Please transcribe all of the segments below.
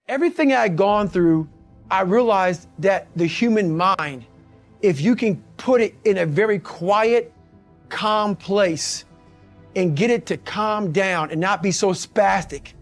Everything I had gone through, I realized that the human mind, if you can put it in a very quiet, calm place and get it to calm down and not be so spastic,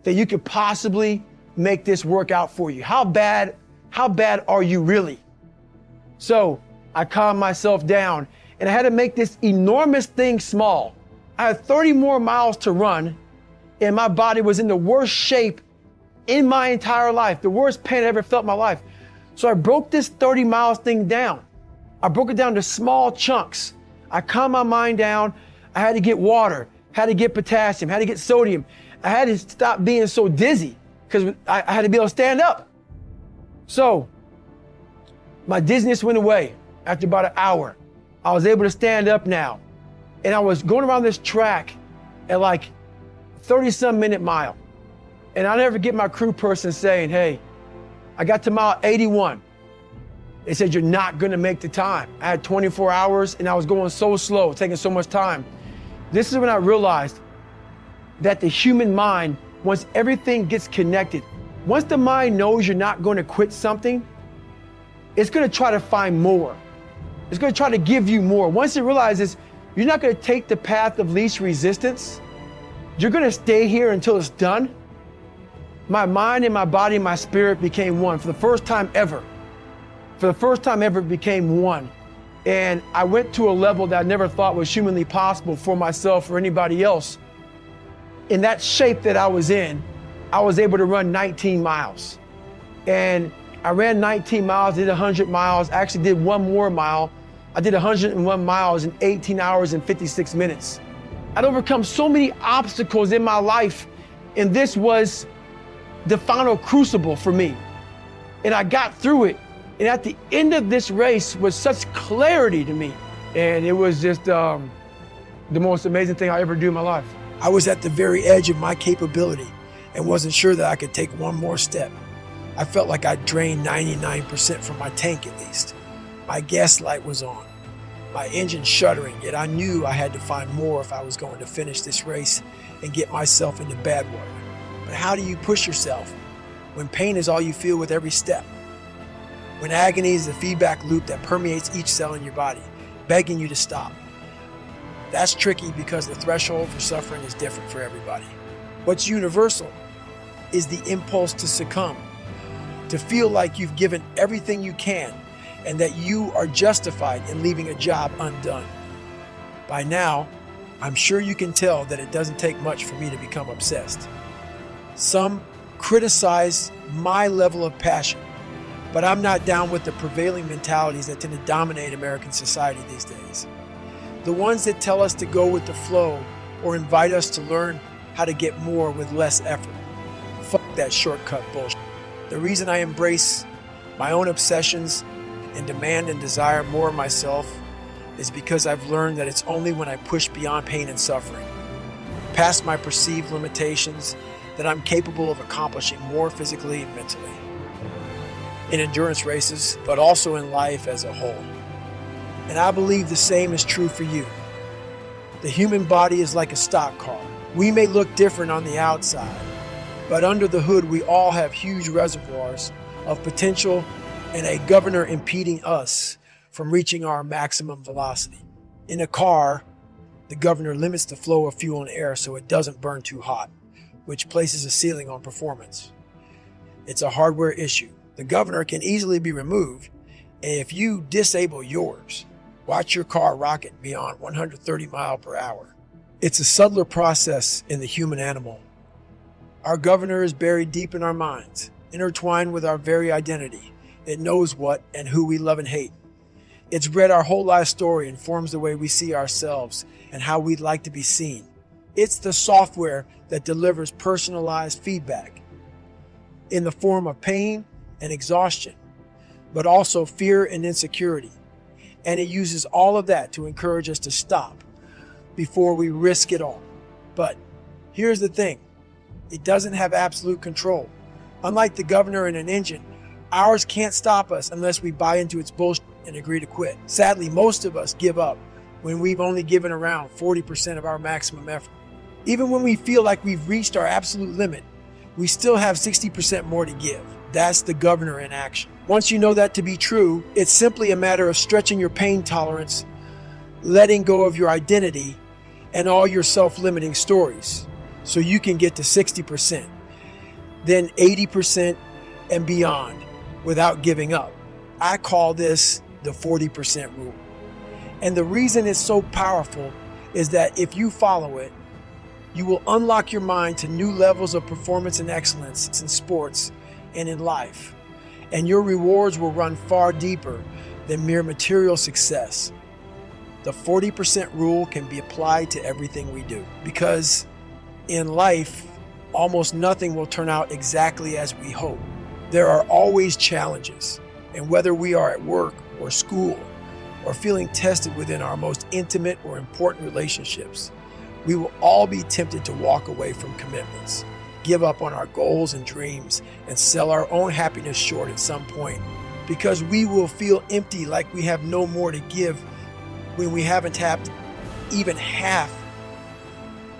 that you could possibly make this work out for you. How bad are you really? So I calmed myself down and I had to make this enormous thing small. I had 30 more miles to run and my body was in the worst shape in my entire life, the worst pain I ever felt in my life. So I broke this 30 miles thing down. I broke it down to small chunks. I calmed my mind down. I had to get water, had to get potassium, had to get sodium. I had to stop being so dizzy because I had to be able to stand up. So my dizziness went away after about an hour. I was able to stand up now. And I was going around this track at like 30-some minute mile. And I'll never get my crew person saying, hey, I got to mile 81. They said, you're not gonna make the time. I had 24 hours and I was going so slow, taking so much time. This is when I realized that the human mind, once everything gets connected, once the mind knows you're not gonna quit something, it's gonna try to find more. It's gonna try to give you more. Once it realizes you're not gonna take the path of least resistance, you're gonna stay here until it's done. My mind and my body and my spirit became one for the first time ever. For the first time ever, it became one. And I went to a level that I never thought was humanly possible for myself or anybody else. In that shape that I was in, I was able to run 19 miles. And I ran 19 miles, did 100 miles, actually did one more mile. I did 101 miles in 18 hours and 56 minutes. I'd overcome so many obstacles in my life, and this was the final crucible for me. And I got through it. And at the end of this race was such clarity to me. And it was just the most amazing thing I ever do in my life. I was at the very edge of my capability and wasn't sure that I could take one more step. I felt like I'd drained 99% from my tank at least. My gas light was on, my engine shuddering, yet I knew I had to find more if I was going to finish this race and get myself into bad water. But how do you push yourself when pain is all you feel with every step? When agony is the feedback loop that permeates each cell in your body, begging you to stop. That's tricky because the threshold for suffering is different for everybody. What's universal is the impulse to succumb, to feel like you've given everything you can and that you are justified in leaving a job undone. By now, I'm sure you can tell that it doesn't take much for me to become obsessed. Some criticize my level of passion, but I'm not down with the prevailing mentalities that tend to dominate American society these days. The ones that tell us to go with the flow or invite us to learn how to get more with less effort. Fuck that shortcut bullshit. The reason I embrace my own obsessions and demand and desire more of myself is because I've learned that it's only when I push beyond pain and suffering, past my perceived limitations, that I'm capable of accomplishing more physically and mentally. In endurance races, but also in life as a whole. And I believe the same is true for you. The human body is like a stock car. We may look different on the outside, but under the hood we all have huge reservoirs of potential and a governor impeding us from reaching our maximum velocity. In a car, the governor limits the flow of fuel and air so it doesn't burn too hot, which places a ceiling on performance. It's a hardware issue. The governor can easily be removed, and if you disable yours, watch your car rocket beyond 130 miles per hour. It's a subtler process in the human animal. Our governor is buried deep in our minds, intertwined with our very identity. It knows what and who we love and hate. It's read our whole life story and forms the way we see ourselves and how we'd like to be seen. It's the software that delivers personalized feedback in the form of pain and exhaustion, but also fear and insecurity. And it uses all of that to encourage us to stop before we risk it all. But here's the thing, it doesn't have absolute control. Unlike the governor in an engine, ours can't stop us unless we buy into its bullshit and agree to quit. Sadly, most of us give up when we've only given around 40% of our maximum effort. Even when we feel like we've reached our absolute limit, we still have 60% more to give. That's the governor in action. Once you know that to be true, it's simply a matter of stretching your pain tolerance, letting go of your identity and all your self-limiting stories so you can get to 60%, then 80% and beyond without giving up. I call this the 40% rule. And the reason it's so powerful is that if you follow it, you will unlock your mind to new levels of performance and excellence in sports and in life. And your rewards will run far deeper than mere material success. The 40% rule can be applied to everything we do, because in life, almost nothing will turn out exactly as we hope. There are always challenges, and whether we are at work or school or feeling tested within our most intimate or important relationships, we will all be tempted to walk away from commitments, give up on our goals and dreams, and sell our own happiness short at some point, because we will feel empty, like we have no more to give when we haven't tapped even half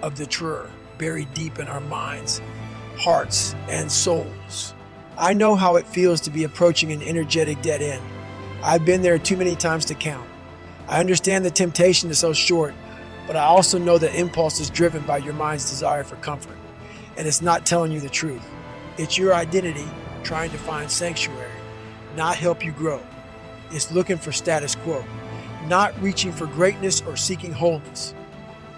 of the treasure buried deep in our minds, hearts, and souls. I know how it feels to be approaching an energetic dead end. I've been there too many times to count. I understand the temptation to sell short, but I also know that impulse is driven by your mind's desire for comfort, and it's not telling you the truth. It's your identity trying to find sanctuary, not help you grow. It's looking for status quo, not reaching for greatness or seeking wholeness.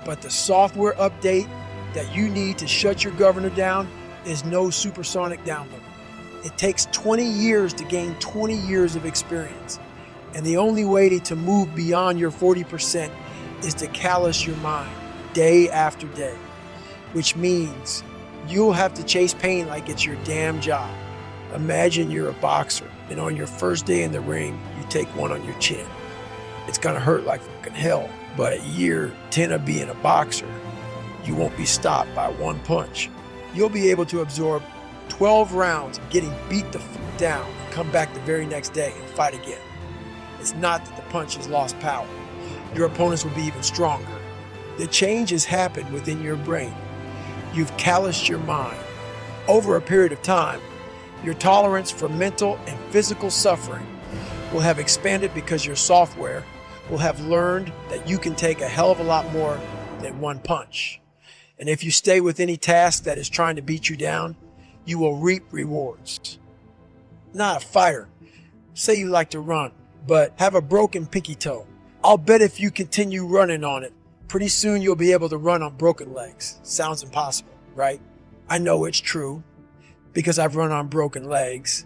But the software update that you need to shut your governor down is no supersonic download. It takes 20 years to gain 20 years of experience. And the only way to move beyond your 40% is to callous your mind day after day, which means you'll have to chase pain like it's your damn job. Imagine you're a boxer, and on your first day in the ring, you take one on your chin. It's gonna hurt like fucking hell, but at year 10 of being a boxer, you won't be stopped by one punch. You'll be able to absorb 12 rounds of getting beat the fuck down and come back the very next day and fight again. It's not that the punch has lost power. Your opponents will be even stronger. The change has happened within your brain. You've calloused your mind. Over a period of time, your tolerance for mental and physical suffering will have expanded, because your software will have learned that you can take a hell of a lot more than one punch. And if you stay with any task that is trying to beat you down, you will reap rewards. Not a fighter. Say you like to run, but have a broken pinky toe. I'll bet if you continue running on it, pretty soon you'll be able to run on broken legs. Sounds impossible, right? I know it's true, because I've run on broken legs,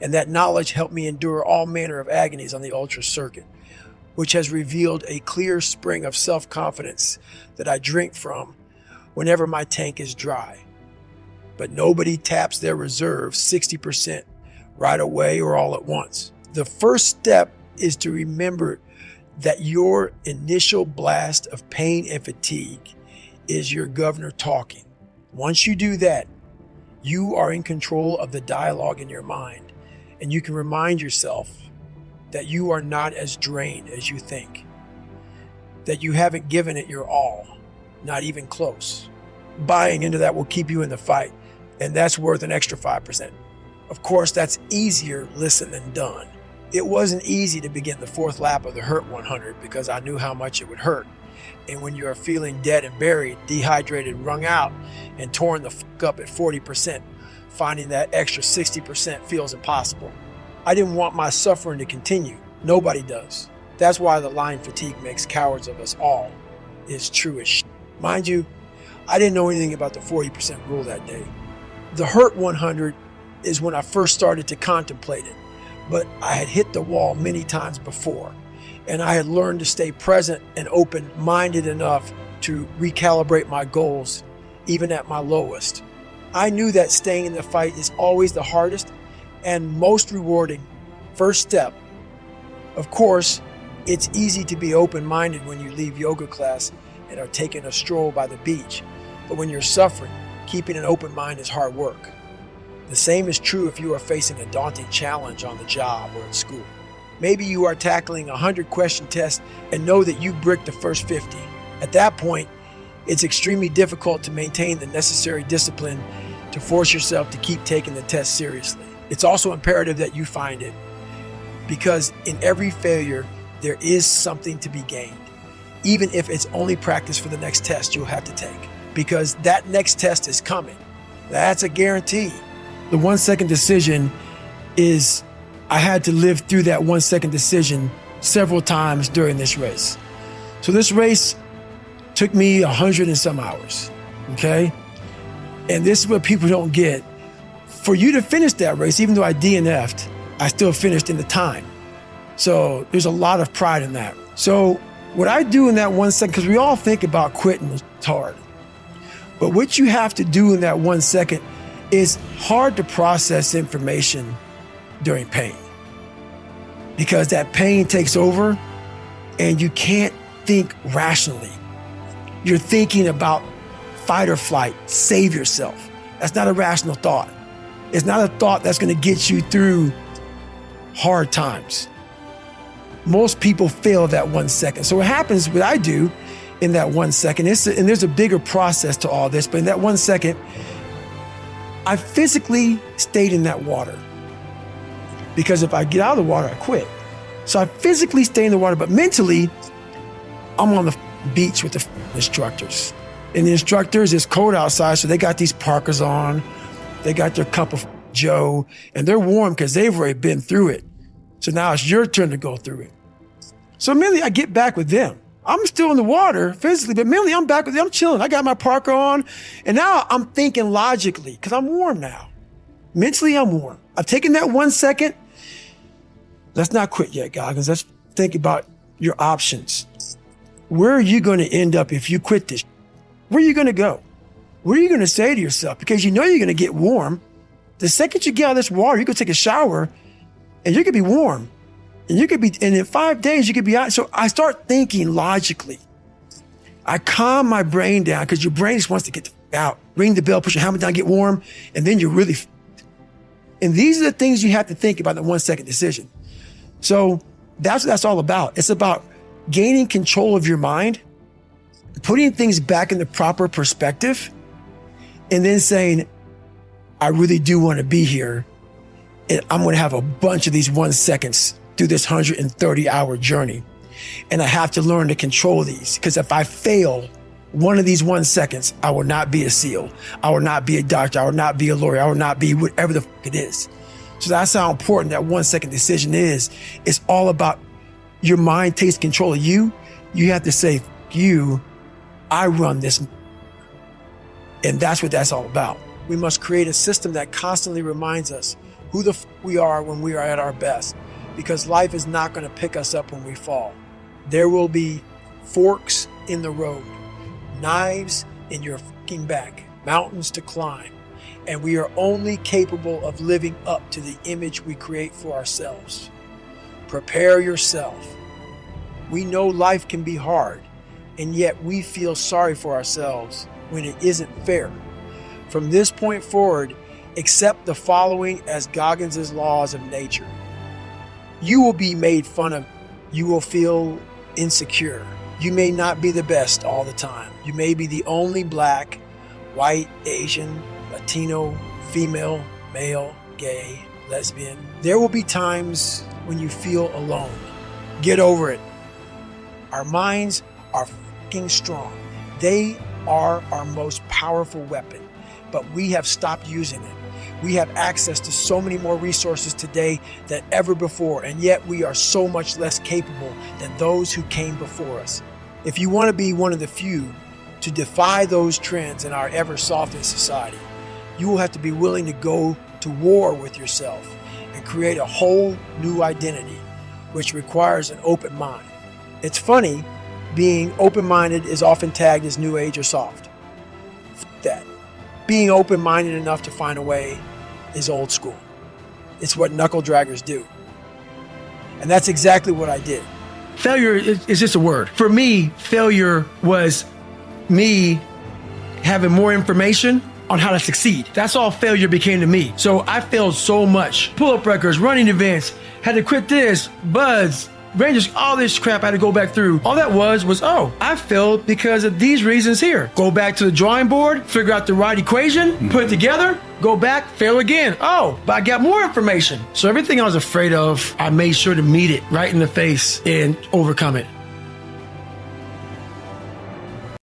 and that knowledge helped me endure all manner of agonies on the ultra circuit, which has revealed a clear spring of self-confidence that I drink from whenever my tank is dry. But nobody taps their reserve 60% right away or all at once. The first step is to remember that your initial blast of pain and fatigue is your governor talking. Once you do that, you are in control of the dialogue in your mind, and you can remind yourself that you are not as drained as you think, that you haven't given it your all, not even close. Buying into that will keep you in the fight, and that's worth an extra 5%. Of course, that's easier listened than done. It wasn't easy to begin the fourth lap of the Hurt 100, because I knew how much it would hurt. And when you are feeling dead and buried, dehydrated, wrung out, and torn the fuck up at 40%, finding that extra 60% feels impossible. I didn't want my suffering to continue. Nobody does. That's why the line fatigue makes cowards of us all. It's true as shit. Mind you, I didn't know anything about the 40% rule that day. The Hurt 100 is when I first started to contemplate it, but I had hit the wall many times before, and I had learned to stay present and open-minded enough to recalibrate my goals, even at my lowest. I knew that staying in the fight is always the hardest and most rewarding first step. Of course, it's easy to be open-minded when you leave yoga class and are taking a stroll by the beach, but when you're suffering, keeping an open mind is hard work. The same is true if you are facing a daunting challenge on the job or at school. Maybe you are tackling a 100-question test and know that you bricked the first 50. At that point, it's extremely difficult to maintain the necessary discipline to force yourself to keep taking the test seriously. It's also imperative that you find it, because in every failure, there is something to be gained, even if it's only practice for the next test you'll have to take, because that next test is coming. That's a guarantee. The 1 second decision is, I had to live through that 1 second decision several times during this race. So this race took me 100 and some hours, okay? And this is what people don't get. For you to finish that race, even though I DNF'd, I still finished in the time. So there's a lot of pride in that. So what I do in that 1 second, because we all think about quitting, it's hard. But what you have to do in that 1 second is hard to process information during pain, because that pain takes over and you can't think rationally. You're thinking about fight or flight, save yourself. That's not a rational thought. It's not a thought that's going to get you through hard times. Most people fail that 1 second. So what happens, what I do in that 1 second, and there's a bigger process to all this, but in that 1 second, I physically stayed in that water. Because if I get out of the water, I quit. So I physically stay in the water, but mentally, I'm on the beach with the instructors. And the instructors, it's cold outside, so they got these parkas on. They got their cup of Joe, and they're warm because they've already been through it. So now it's your turn to go through it. So mentally, I get back with them. I'm still in the water physically, but mentally, I'm back with them. I'm chilling. I got my parka on, and now I'm thinking logically because I'm warm now. Mentally, I'm warm. I've taken that 1 second. Let's not quit yet, Goggins. Let's think about your options. Where are you going to end up if you quit this? Where are you going to go? What are you going to say to yourself? Because you know you're going to get warm. The second you get out of this water, you could take a shower and you could be warm. And in 5 days, you could be out. So I start thinking logically. I calm my brain down because your brain just wants to get out. Ring the bell, put your helmet down, get warm, and then you're really. And these are the things you have to think about in the 1 second decision. So that's what that's all about. It's about gaining control of your mind, putting things back in the proper perspective, and then saying, I really do want to be here. And I'm going to have a bunch of these 1 seconds through this 130-hour journey. And I have to learn to control these, because if I fail one of these 1 seconds, I will not be a SEAL. I will not be a doctor. I will not be a lawyer. I will not be whatever the fuck it is. So that's how important that 1 second decision is. It's all about your mind takes control of you. You have to say, you, I run this. And that's what that's all about. We must create a system that constantly reminds us who the f we are when we are at our best, because life is not going to pick us up when we fall. There will be forks in the road, knives in your fucking back, mountains to climb, and we are only capable of living up to the image we create for ourselves. Prepare yourself. We know life can be hard, and yet we feel sorry for ourselves when it isn't fair. From this point forward, accept the following as Goggins' laws of nature. You will be made fun of. You will feel insecure. You may not be the best all the time. You may be the only black, white, Asian, Latino, female, male, gay, lesbian. There will be times when you feel alone. Get over it. Our minds are fucking strong. They are our most powerful weapon, but we have stopped using it. We have access to so many more resources today than ever before, and yet we are so much less capable than those who came before us. If you want to be one of the few to defy those trends in our ever-softened society, you will have to be willing to go to war with yourself and create a whole new identity, which requires an open mind. It's funny, being open-minded is often tagged as new age or soft. F that. Being open-minded enough to find a way is old school. It's what knuckle draggers do. And that's exactly what I did. Failure is just a word. For me, failure was me having more information on how to succeed. That's all failure became to me. So I failed so much. Pull-up records, running events, had to quit this, buds, Rangers, all this crap I had to go back through. All that was, oh, I failed because of these reasons here. Go back to the drawing board, figure out the right equation, put it together, go back, fail again. Oh, but I got more information. So everything I was afraid of, I made sure to meet it right in the face and overcome it.